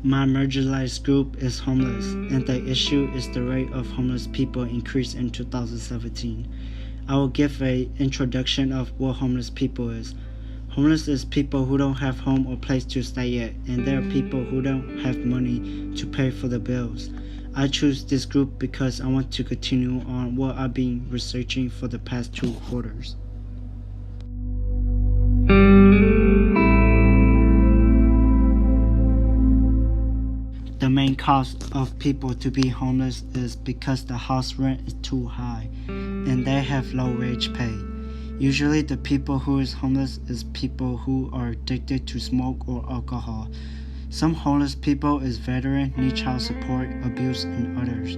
My marginalized group is homeless, and the issue is the rate of homeless people increased in 2017. I will give an introduction of what homeless people is. Homeless is people who don't have home or place to stay yet, and there are people who don't have money to pay for the bills. I choose this group because I want to continue on what I've been researching for the past 2 quarters. The main cause of people to be homeless is because the house rent is too high and they have low wage pay. Usually the people who is homeless is people who are addicted to smoke or alcohol. Some homeless people is veteran, need child support, abuse, and others.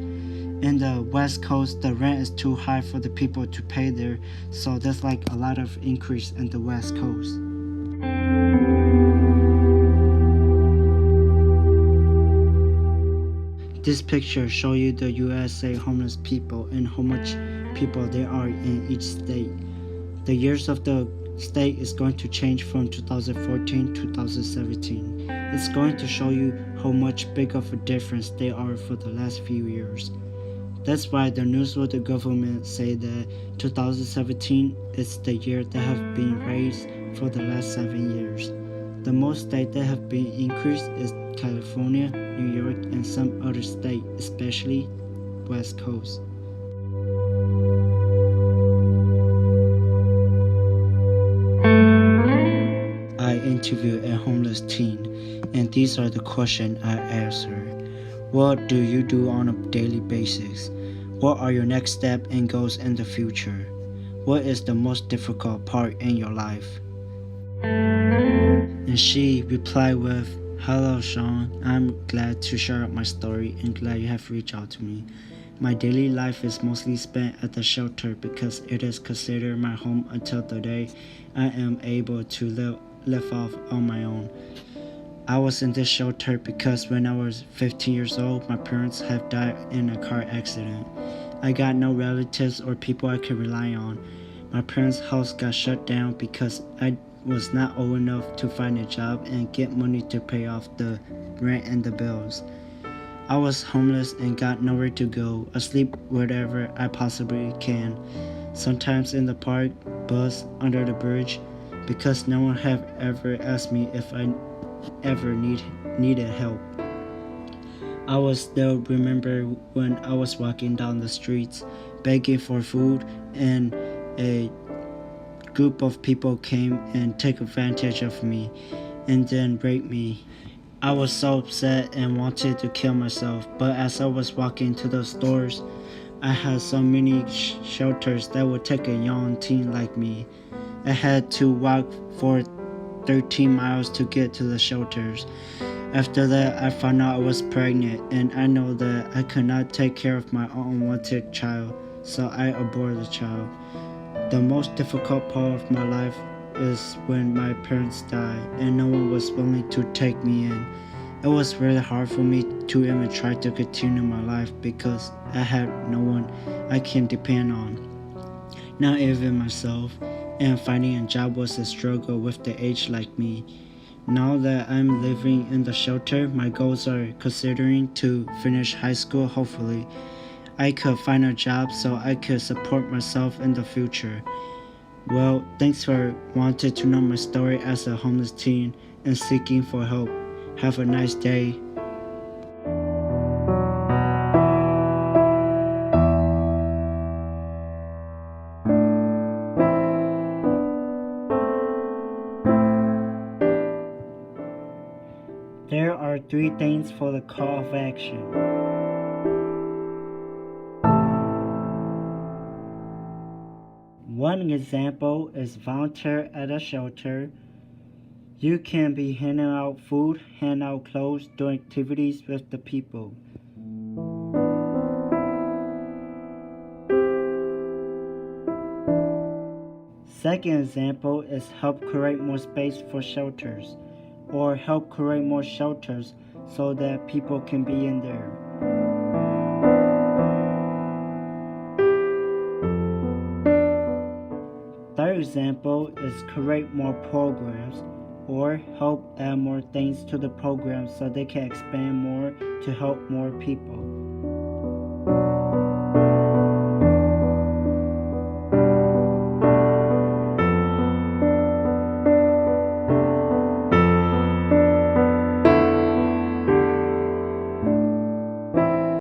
In the West Coast, the rent is too high for the people to pay there, so there's like a lot of increase in the West Coast. This picture shows you the USA homeless people and how much people there are in each state. The years of the state is going to change from 2014 to 2017. It's going to show you how much big of a difference they are for the last few years. That's why the news or the government say that 2017 is the year that have been raised for the last 7 years. The most states that have been increased is California, New York, and some other states, especially West Coast. I interviewed a homeless teen, and these are the questions I asked her. What do you do on a daily basis? What are your next steps and goals in the future? What is the most difficult part in your life? And she replied with, "Hello Sean, I'm glad to share my story and glad you have reached out to me. My daily life is mostly spent at the shelter because it is considered my home until the day I am able to live off on my own. I was in this shelter because when I was 15 years old, my parents have died in a car accident. I got no relatives or people I could rely on. My parents' house got shut down because I was not old enough to find a job and get money to pay off the rent and the bills. I was homeless and got nowhere to go. I sleep wherever I possibly can. Sometimes in the park, bus, under the bridge, because no one have ever asked me if I ever needed help. I was still remember when I was walking down the streets begging for food and a group of people came and took advantage of me and then raped me. I was so upset and wanted to kill myself, but as I was walking to the stores, I had so many shelters that would take a young teen like me. I had to walk for 13 miles to get to the shelters. After that, I found out I was pregnant, and I know that I could not take care of my unwanted child, so I aborted the child. The most difficult part of my life is when my parents died and no one was willing to take me in. It was really hard for me to even try to continue my life because I had no one I can depend on, not even myself, and finding a job was a struggle with the age like me. Now that I'm living in the shelter, my goals are considering to finish high school hopefully. I could find a job so I could support myself in the future. Well, thanks for wanting to know my story as a homeless teen and seeking for help. Have a nice day. There are 3 things for the call of action. One example is volunteer at a shelter. You can be handing out food, hand out clothes, doing activities with the people. Second example is help create more space for shelters, or help create more shelters so that people can be in there. Third example is create more programs. or help add more things to the program so they can expand more to help more people.